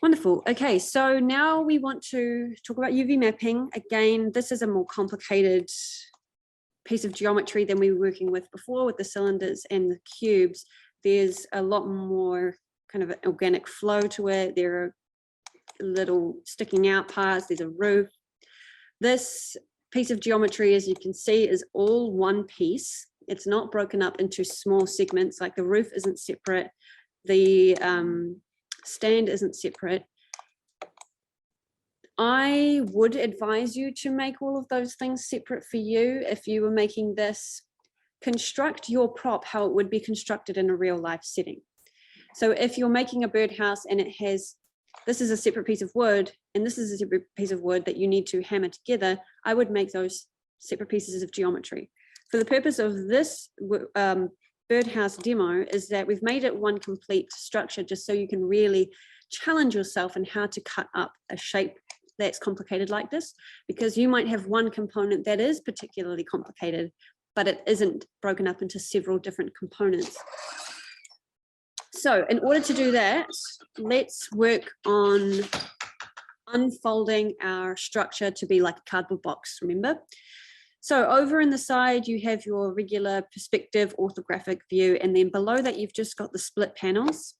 Wonderful. Okay, so now we want to talk about UV mapping. Again, this is a more complicated piece of geometry than we were working with before with the cylinders and the cubes. There's a lot more kind of organic flow to it. There are little sticking out parts. There's a roof. This piece of geometry, as you can see, is all one piece. It's not broken up into small segments, like the roof isn't separate. The stand isn't separate. I would advise you to make all of those things separate for you. If you were making this, construct your prop how it would be constructed in a real life setting. So if you're making a birdhouse and it has, this is a separate piece of wood and this is a separate piece of wood that you need to hammer together, I would make those separate pieces of geometry. For the purpose of this birdhouse demo is that we've made it one complete structure just so you can really challenge yourself in how to cut up a shape that's complicated like this, because you might have one component that is particularly complicated, but it isn't broken up into several different components. So in order to do that, let's work on unfolding our structure to be like a cardboard box, remember? So over in the side, you have your regular perspective orthographic view, and then below that, you've just got the split panels.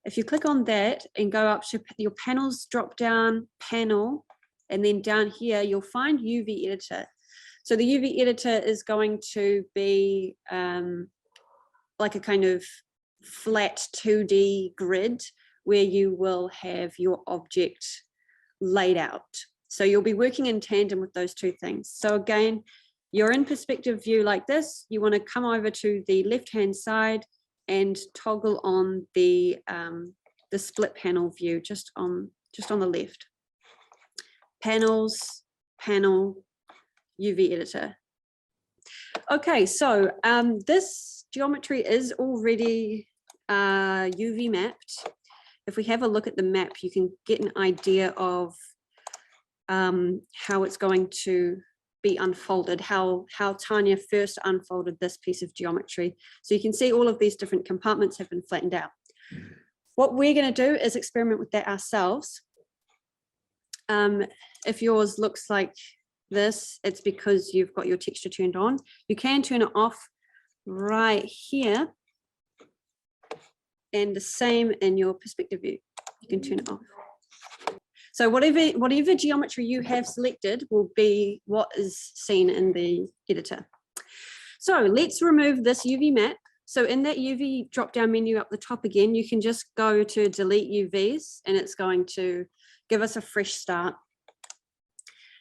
If you click on that and go up to your panels drop down panel, and then down here, you'll find UV editor. So the UV editor is going to be like a kind of flat 2D grid where you will have your object laid out. So you'll be working in tandem with those two things. So again, you're in perspective view like this. You want to come over to the left-hand side and toggle on the split panel view just on the left. Panels, panel, UV editor. Okay, so this geometry is already UV mapped. If we have a look at the map, you can get an idea of how it's going to be unfolded, how Tanya first unfolded this piece of geometry. So you can see all of these different compartments have been flattened out. What we're going to do is experiment with that ourselves. If yours looks like this, it's because you've got your texture turned on. You can turn it off right here, and the same in your perspective view. You can turn it off. So whatever geometry you have selected will be what is seen in the editor. So let's remove this UV map. So in that UV drop-down menu up the top again, you can just go to delete UVs and it's going to give us a fresh start.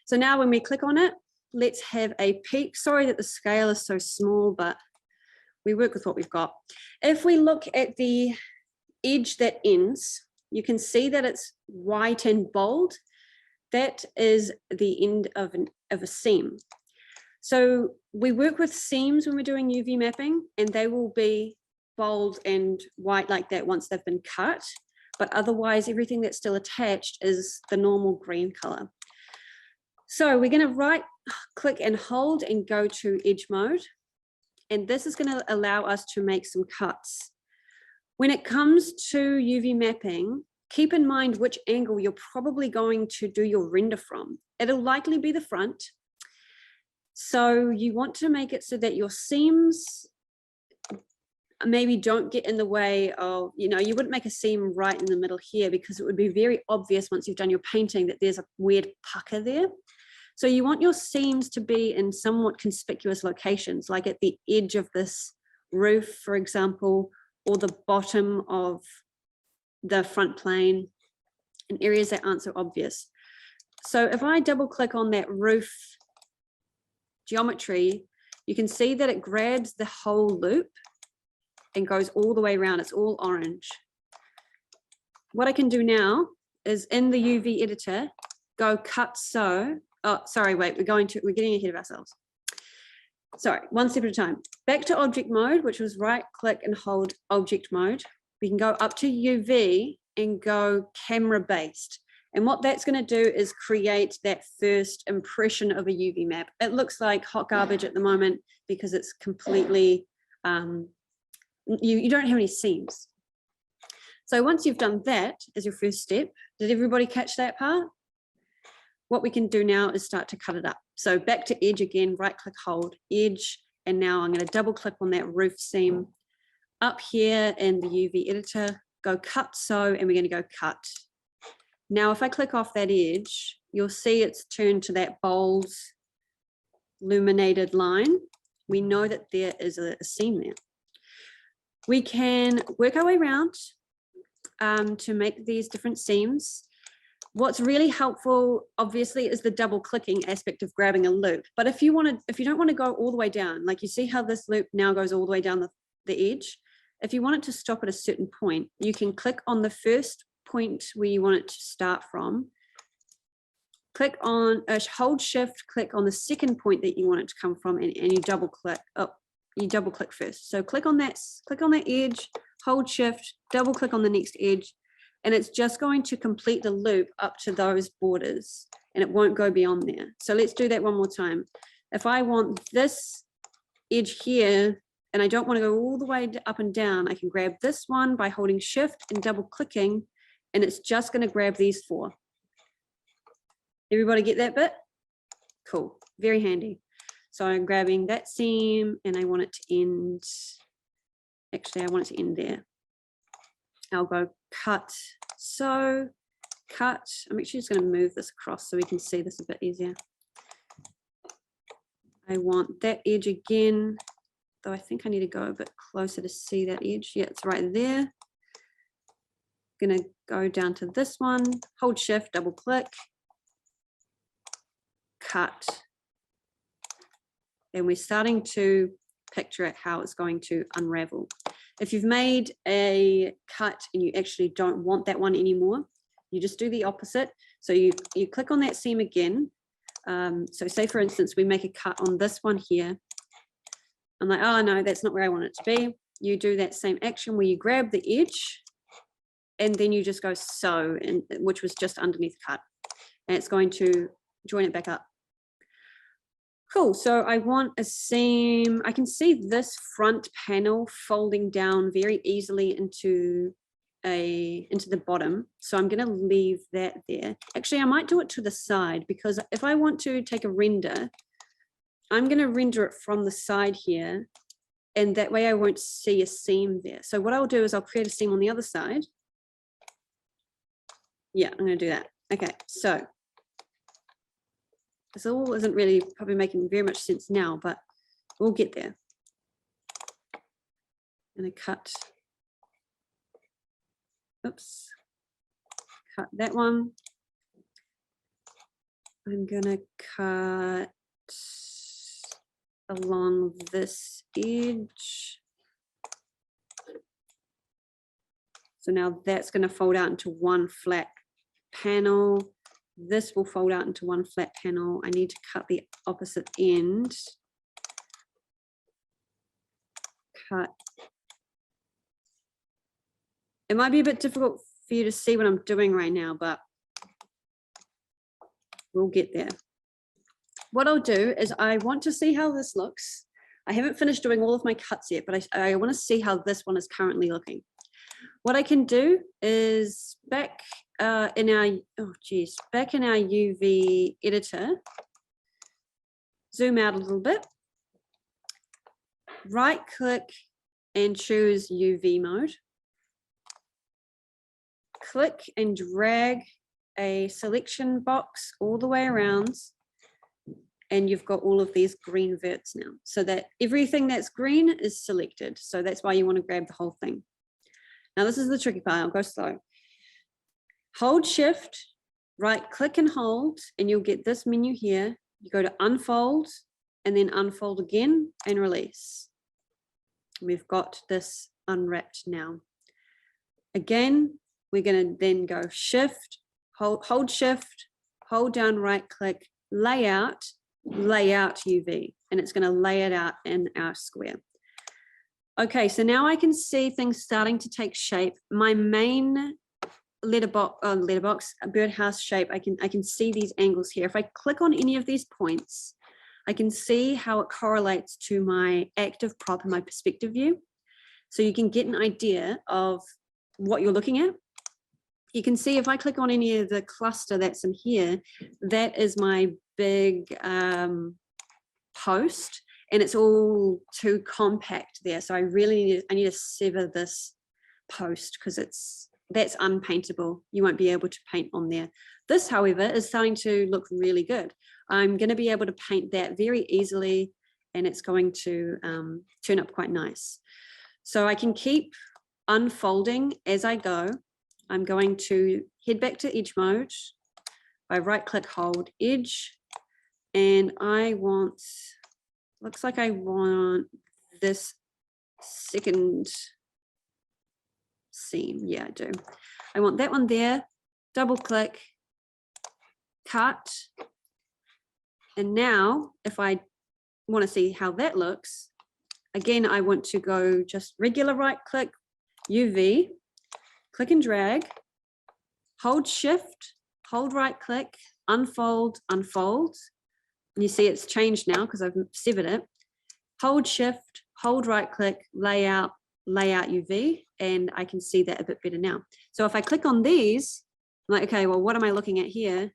So now when we click on it, let's have a peek. Sorry that the scale is so small, but we work with what we've got. If we look at the edge that ends, you can see that it's white and bold. That is the end of a seam. So we work with seams when we're doing UV mapping, and they will be bold and white like that once they've been cut. But otherwise, everything that's still attached is the normal green color. So we're going to right click and hold and go to edge mode. And this is going to allow us to make some cuts. When it comes to UV mapping, keep in mind which angle you're probably going to do your render from. It'll likely be the front. So you want to make it so that your seams maybe don't get in the way of, you wouldn't make a seam right in the middle here because it would be very obvious once you've done your painting that there's a weird pucker there. So you want your seams to be in somewhat conspicuous locations, like at the edge of this roof, for example, or the bottom of the front plane, in areas that aren't so obvious. So if I double click on that roof geometry, you can see that it grabs the whole loop and goes all the way around. It's all orange. What I can do now is in the UV editor, go cut so. Oh, sorry, wait, we're getting ahead of ourselves. Sorry, one step at a time. Back to object mode, which was right click and hold object mode. We can go up to UV and go camera based. And what that's going to do is create that first impression of a UV map. It looks like hot garbage at the moment because it's completely, you don't have any seams. So once you've done that as your first step, did everybody catch that part? What we can do now is start to cut it up. So back to edge again, right click, hold, edge. And now I'm going to double click on that roof seam up here in the UV editor, go cut sew, and we're going to go cut. Now, if I click off that edge, you'll see it's turned to that bold illuminated line. We know that there is a seam there. We can work our way around to make these different seams. What's really helpful, obviously, is the double clicking aspect of grabbing a loop. But if you don't want to go all the way down, like you see how this loop now goes all the way down the edge, if you want it to stop at a certain point, you can click on the first point where you want it to start from, click on, hold shift, click on the second point that you want it to come from, and you double click. Oh, you double click first. So click on that edge, hold shift, double click on the next edge, and it's just going to complete the loop up to those borders, and it won't go beyond there. So let's do that one more time. If I want this edge here, and I don't want to go all the way up and down, I can grab this one by holding shift and double clicking, and it's just going to grab these four. Everybody get that bit? Cool, very handy. So I'm grabbing that seam and I want it to end, actually I want it to end there. I'll go cut, sew, cut. I'm actually just going to move this across so we can see this a bit easier. I want that edge again, though I think I need to go a bit closer to see that edge. Yeah, it's right there. Going to go down to this one, hold shift, double click, cut. And we're starting to picture out how it's going to unravel. If you've made a cut and you actually don't want that one anymore, you just do the opposite. So you click on that seam again. So say for instance, we make a cut on this one here. I'm like, oh no, that's not where I want it to be. You do that same action where you grab the edge and then you just go sew, and which was just underneath cut. And it's going to join it back up. Cool, so I want a seam. I can see this front panel folding down very easily into the bottom. So I'm gonna leave that there. Actually, I might do it to the side, because if I want to take a render, I'm gonna render it from the side here, and that way I won't see a seam there. So what I'll do is I'll create a seam on the other side. Yeah, I'm gonna do that. Okay, so this all isn't really probably making very much sense now, but we'll get there. I'm gonna cut, oops, cut that one. I'm gonna cut along this edge. So now that's gonna fold out into one flat panel. This will fold out into one flat panel. I need to cut the opposite end. Cut. It might be a bit difficult for you to see what I'm doing right now, but we'll get there. What I'll do is I want to see how this looks. I haven't finished doing all of my cuts yet, but I want to see how this one is currently looking. What I can do is back in our UV editor, zoom out a little bit, right click and choose UV mode. Click and drag a selection box all the way around, and you've got all of these green verts now, so that everything that's green is selected. So that's why you want to grab the whole thing. Now this is the tricky part. I'll go slow. Hold shift, right click and hold, and you'll get this menu here. You go to unfold and then unfold again and release. We've got this unwrapped now. Again, we're going to then go shift, hold shift, hold down, right click, layout UV, and it's going to lay it out in our square. Okay, so now I can see things starting to take shape. My main birdhouse shape, I can see these angles here. If I click on any of these points, I can see how it correlates to my active prop in my perspective view. So you can get an idea of what you're looking at. You can see if I click on any of the cluster that's in here, that is my big post, and it's all too compact there. So I really need to sever this post because that's unpaintable. You won't be able to paint on there. This, however, is starting to look really good. I'm going to be able to paint that very easily, and it's going to turn up quite nice. So I can keep unfolding as I go. I'm going to head back to edge mode. I right click, hold edge, and I want, looks like I want this second seam. Yeah, I do. I want that one there, double click, cut. And now if I want to see how that looks, again, I want to go just regular right click, UV, click and drag, hold shift, hold right click, unfold, unfold. And you see it's changed now because I've severed it. Hold shift, hold right click, layout, layout UV, and I can see that a bit better now. So if I click on these, I'm like, okay, well, what am I looking at here?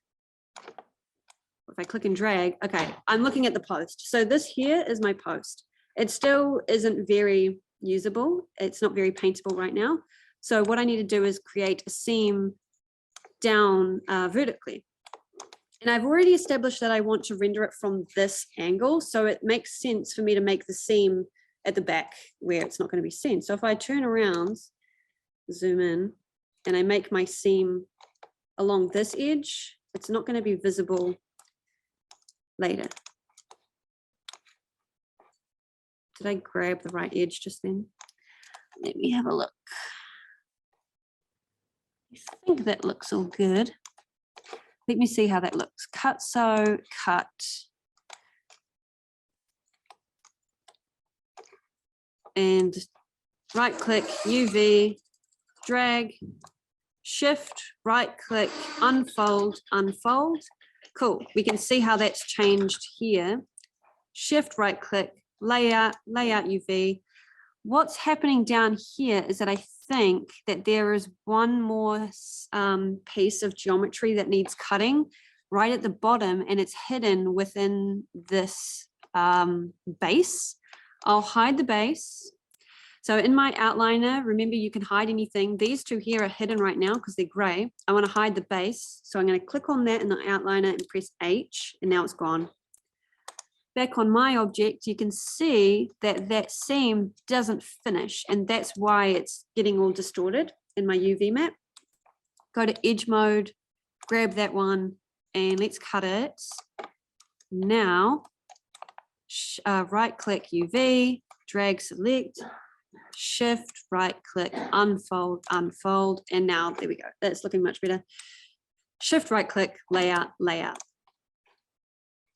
If I click and drag, okay, I'm looking at the post. So this here is my post. It still isn't very usable. It's not very paintable right now. So what I need to do is create a seam down vertically. And I've already established that I want to render it from this angle. So it makes sense for me to make the seam at the back where it's not going to be seen. So if I turn around, zoom in, and I make my seam along this edge, it's not going to be visible later. Did I grab the right edge just then? Let me have a look. I think that looks all good. Let me see how that looks. Cut, sew, cut. And right click, UV, drag, shift, right click, unfold, unfold. Cool, we can see how that's changed here. Shift, right click, layout, layout UV. What's happening down here is that I think that there is one more piece of geometry that needs cutting right at the bottom, and it's hidden within this base. I'll hide the base. So in my outliner, remember you can hide anything. These two here are hidden right now because they're gray. I want to hide the base. So I'm going to click on that in the outliner and press H, and now it's gone. Back on my object, you can see that that seam doesn't finish, and that's why it's getting all distorted in my UV map. Go to edge mode, grab that one, and let's cut it. Now, right click UV, drag select, shift, right click, unfold, unfold, and now there we go. That's looking much better. Shift, right click, layout, layout.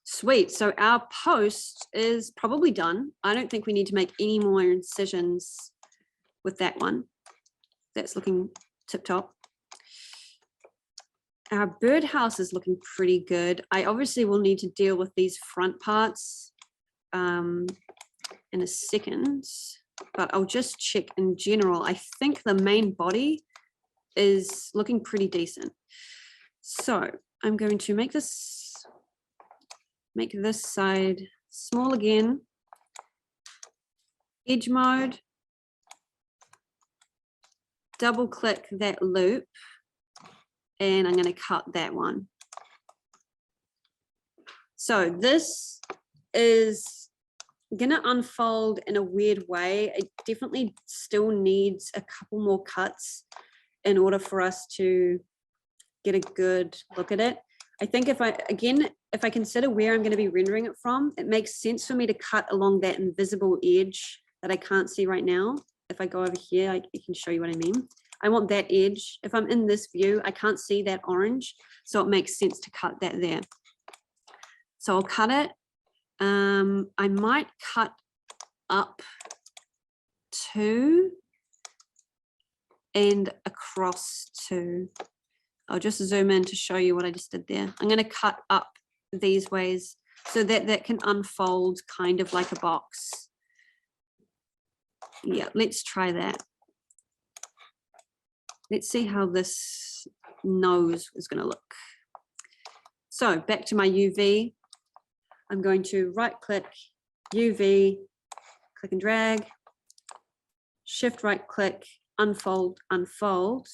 Sweet, so our post is probably done. I don't think we need to make any more incisions with that one. That's looking tip top. Our birdhouse is looking pretty good. I obviously will need to deal with these front parts in a second, but I'll just check in general. I think the main body is looking pretty decent. So I'm going to make this side small again, edge mode, double click that loop, and I'm going to cut that one. So this is going to unfold in a weird way. It definitely still needs a couple more cuts in order for us to get a good look at it. I think if I consider where I'm going to be rendering it from, it makes sense for me to cut along that invisible edge that I can't see right now. If I go over here, I can show you what I mean. I want that edge. If I'm in this view, I can't see that orange, so it makes sense to cut that there. So I'll cut it. I might cut up two and across two. I'll just zoom in to show you what I just did there. I'm going to cut up these ways so that that can unfold kind of like a box. Yeah, let's try that. Let's see how this nose is going to look. So back to my UV. I'm going to right click, UV, click and drag, shift right click, unfold, unfold,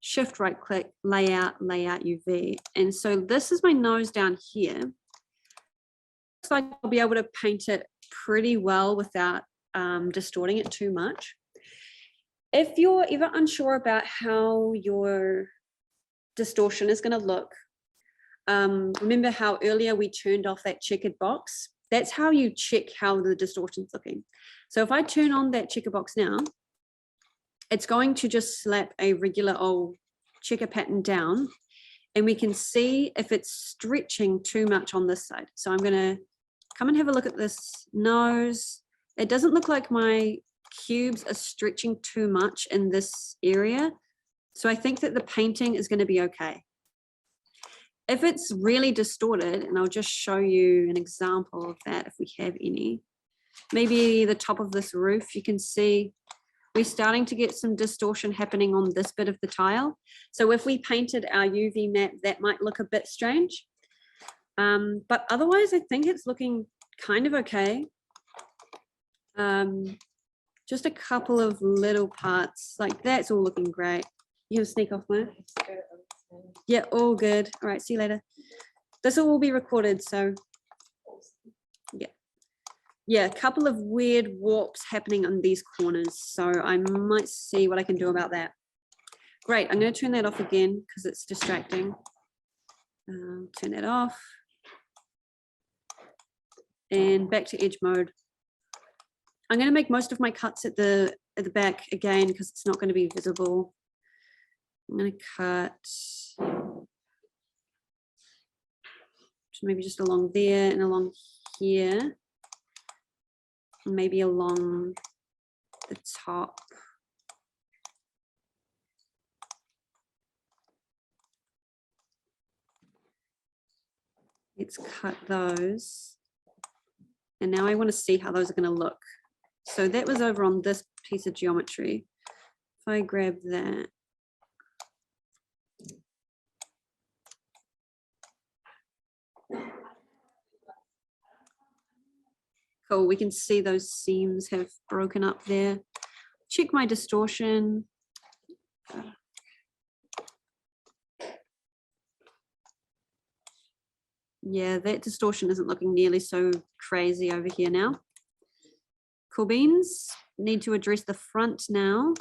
shift right click, layout, layout UV. And so this is my nose down here. Looks like I'll be able to paint it pretty well without distorting it too much. If you're ever unsure about how your distortion is going to look, remember how earlier we turned off that checkered box? That's how you check how the distortion's looking. So if I turn on that checker box now, it's going to just slap a regular old checker pattern down, and we can see if it's stretching too much on this side. So I'm going to come and have a look at this nose. It doesn't look like my cubes are stretching too much in this area. So I think that the painting is going to be okay. If it's really distorted, and I'll just show you an example of that if we have any, maybe the top of this roof, you can see we're starting to get some distortion happening on this bit of the tile. So if we painted our UV map, that might look a bit strange. But otherwise, I think it's looking kind of okay. Just a couple of little parts, like that's all looking great. You gonna sneak off, Maya? Yeah, all good. All right, see you later. This will all be recorded, so yeah. Yeah, a couple of weird warps happening on these corners, so I might see what I can do about that. Great, I'm going to turn that off again because it's distracting. Turn that off. And back to edge mode. I'm going to make most of my cuts at the back again because it's not going to be visible. I'm going to cut maybe just along there and along here, and maybe along the top. Let's cut those. And now I want to see how those are going to look. So that was over on this piece of geometry. If I grab that. Cool, we can see those seams have broken up there. Check my distortion. Yeah, that distortion isn't looking nearly so crazy over here now. Cool beans. Need to address the front now.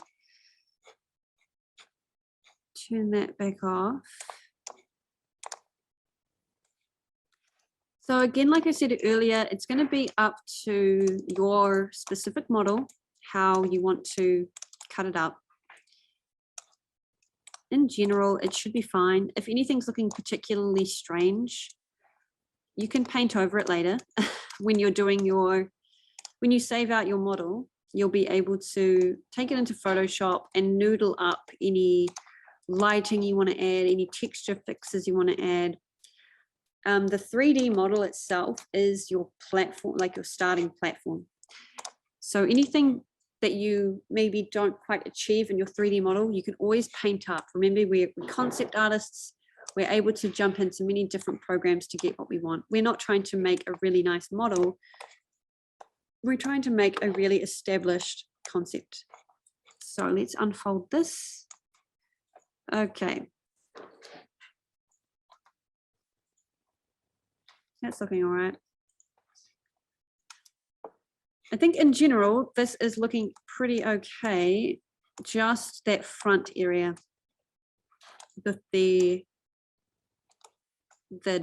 Turn that back off. So again, like I said earlier, it's going to be up to your specific model, how you want to cut it up. In general, it should be fine. If anything's looking particularly strange, you can paint over it later. When you're doing when you save out your model, you'll be able to take it into Photoshop and noodle up any lighting you want to add, any texture fixes you want to add. The 3D model itself is your platform, like your starting platform. So anything that you maybe don't quite achieve in your 3D model, you can always paint up. Remember, we're concept artists. We're able to jump into many different programs to get what we want. We're not trying to make a really nice model. We're trying to make a really established concept. So let's unfold this. Okay. That's looking all right. I think in general, this is looking pretty okay. Just that front area with the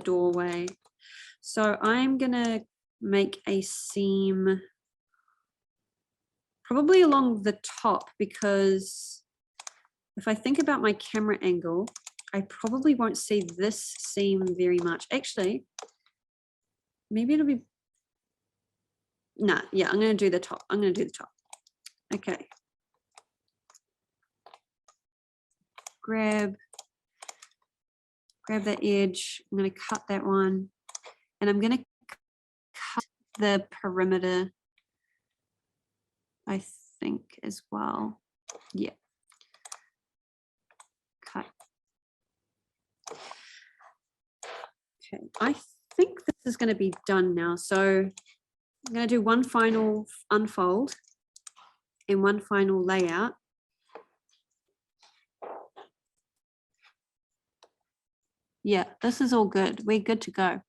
doorway. So I'm gonna make a seam probably along the top, because if I think about my camera angle, I probably won't see this seam very much. Actually, maybe it'll be, nah, yeah, I'm going to do the top. I'm going to do the top. Okay. Grab that edge. I'm going to cut that one, and I'm going to cut the perimeter, I think, as well. Yeah. Okay, I think this is going to be done now. So I'm going to do one final unfold and one final layout. Yeah, this is all good. We're good to go.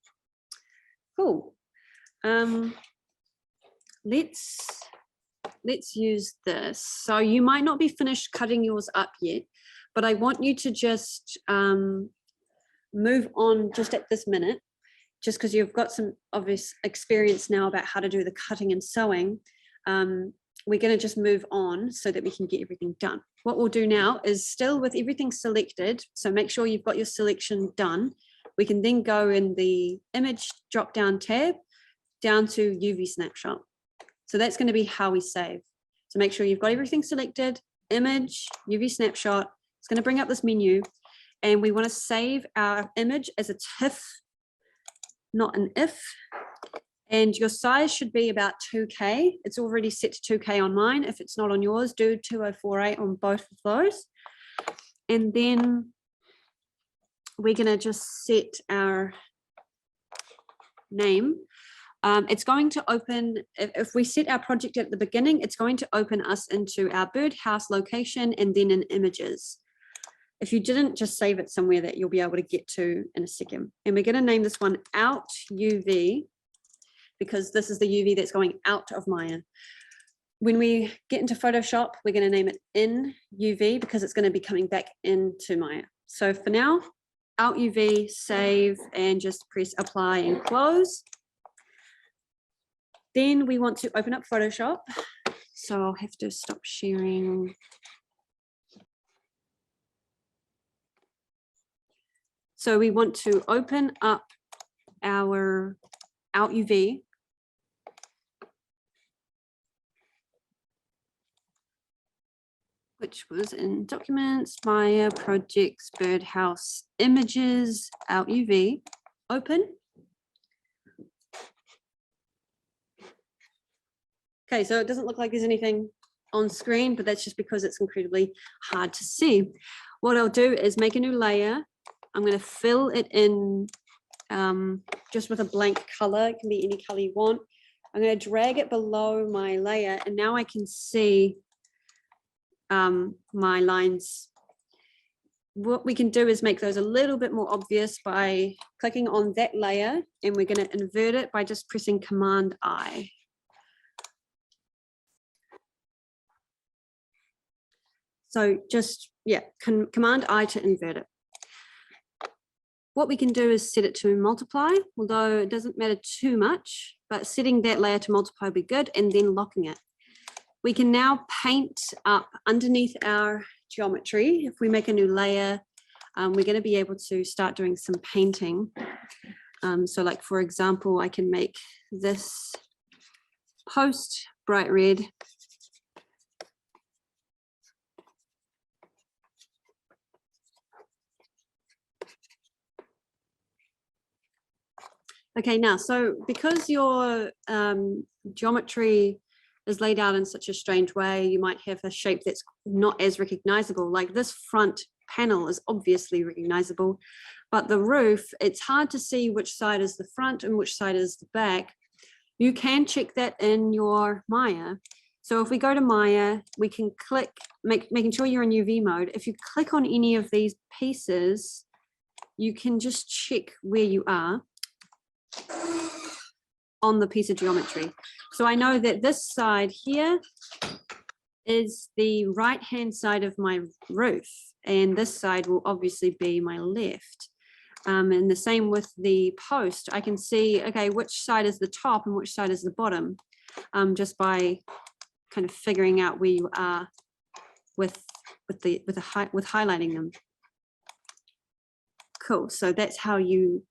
Cool. Let's use this. So you might not be finished cutting yours up yet, but I want you to just move on just at this minute, just because you've got some obvious experience now about how to do the cutting and sewing. We're going to just move on so that we can get everything done. What we'll do now is, still with everything selected, so make sure you've got your selection done. We can then go in the image drop down tab down to UV snapshot. So that's going to be how we save. So make sure you've got everything selected, image, UV snapshot. It's going to bring up this menu, and we want to save our image as a TIFF, not an if. And your size should be about 2K. It's already set to 2K on mine. If it's not on yours, do 2048 on both of those. And then we're going to just set our name. It's going to open, if we set our project at the beginning, it's going to open us into our birdhouse location and then in images. If you didn't, just save it somewhere that you'll be able to get to in a second. And we're going to name this one out UV, because this is the UV that's going out of Maya. When we get into Photoshop, we're going to name it in UV because it's going to be coming back into Maya. So for now, out UV, save, and just press apply and close. Then we want to open up Photoshop. So I'll have to stop sharing. So we want to open up our out UV. Which was in documents, Maya, projects, birdhouse, images, out UV, open. Okay, so it doesn't look like there's anything on screen, but that's just because it's incredibly hard to see. What I'll do is make a new layer. I'm going to fill it in just with a blank color. It can be any color you want. I'm going to drag it below my layer, and now I can see my lines. What we can do is make those a little bit more obvious by clicking on that layer, and we're going to invert it by just pressing Command I. So just, yeah, Command I to invert it. What we can do is set it to multiply, although it doesn't matter too much, but setting that layer to multiply would be good, and then locking it. We can now paint up underneath our geometry. If we make a new layer, we're going to be able to start doing some painting. So like, for example, I can make this post bright red. Okay, now, so because your geometry is laid out in such a strange way, you might have a shape that's not as recognizable. Like this front panel is obviously recognizable, but the roof, it's hard to see which side is the front and which side is the back. You can check that in your Maya. So if we go to Maya, we can click, making sure you're in UV mode. If you click on any of these pieces, you can just check where you are on the piece of geometry. So I know that this side here is the right hand side of my roof, and this side will obviously be my left. And the same with the post. I can see, okay, which side is the top and which side is the bottom, just by kind of figuring out where you are with highlighting them. Cool. So that's how you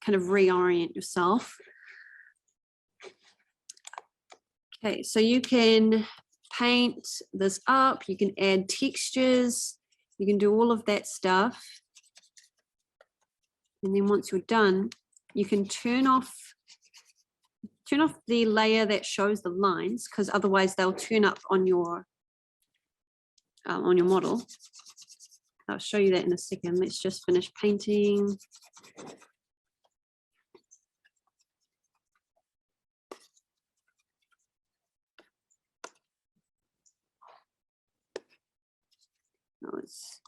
kind of reorient yourself. Okay, so you can paint this up, you can add textures, you can do all of that stuff. And then once you're done, you can turn off the layer that shows the lines, because otherwise they'll turn up on your model. I'll show you that in a second. Let's just finish painting. Now let's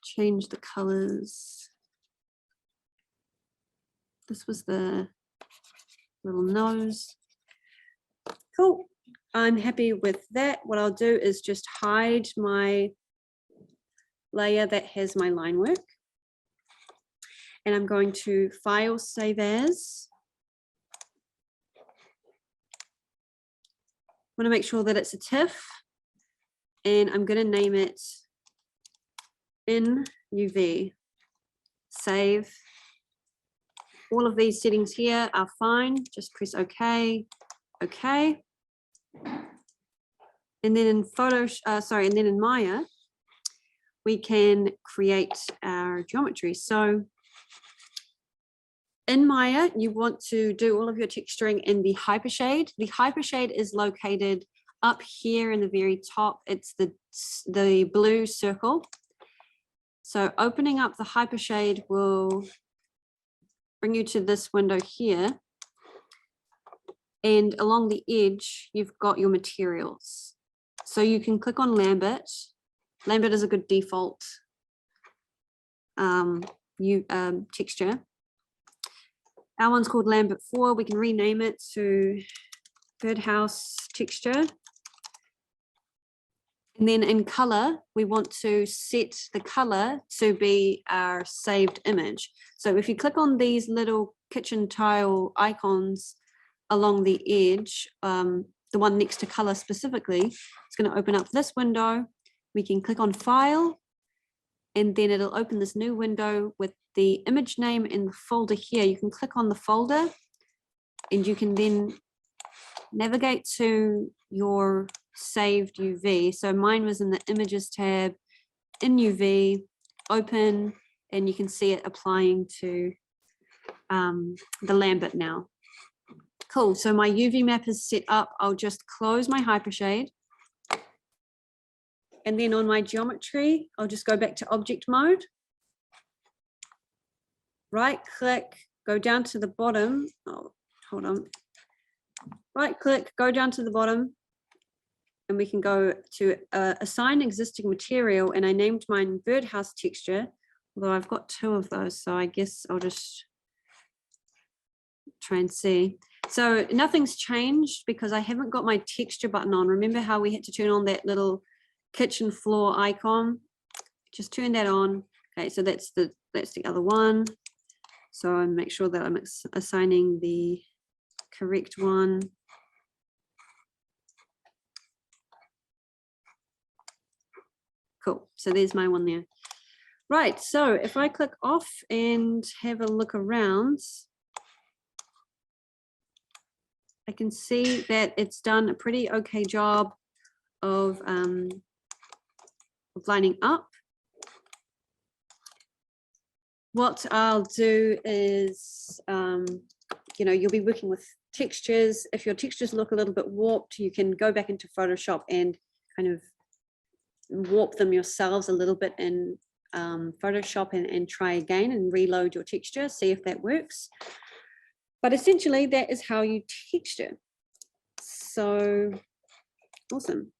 change the colors. This was the little nose. Cool. I'm happy with that. What I'll do is just hide my layer that has my line work. And I'm going to File, Save As. I want to make sure that it's a TIFF. And I'm going to name it in UV. Save. All of these settings here are fine. Just press OK. OK. And then in and then in Maya, we can create our geometry. So in Maya, you want to do all of your texturing in the hypershade. The hypershade is located up here in the very top. It's the blue circle. So opening up the hypershade will bring you to this window here. And along the edge, you've got your materials. So you can click on Lambert. Lambert is a good default texture. Our one's called Lambert 4. We can rename it to Birdhouse Texture. And then in color, we want to set the color to be our saved image. So if you click on these little kitchen tile icons along the edge, the one next to color specifically, it's going to open up this window. We can click on File, and then it'll open this new window with the image name in the folder here. You can click on the folder, and you can then navigate to your saved UV. So mine was in the Images tab, in UV, open, and you can see it applying to the Lambert now. Cool, so my UV map is set up. I'll just close my hypershade. And then on my geometry, I'll just go back to object mode. Right click, go down to the bottom. Oh, hold on. Right click, go down to the bottom. And we can go to assign existing material. And I named mine Birdhouse Texture, although I've got 2 of those. So I guess I'll just try and see. So nothing's changed because I haven't got my texture button on. Remember how we had to turn on that little kitchen floor icon? Just turn that on. Okay, so that's the other one. So I make sure that I'm assigning the correct one. Cool, so there's my one there. Right, so if I click off and have a look around, I can see that it's done a pretty okay job of lining up. What I'll do is, you'll be working with textures. If your textures look a little bit warped, you can go back into Photoshop and kind of warp them yourselves a little bit in Photoshop and try again and reload your texture, see if that works. But essentially that is how you texture. So awesome.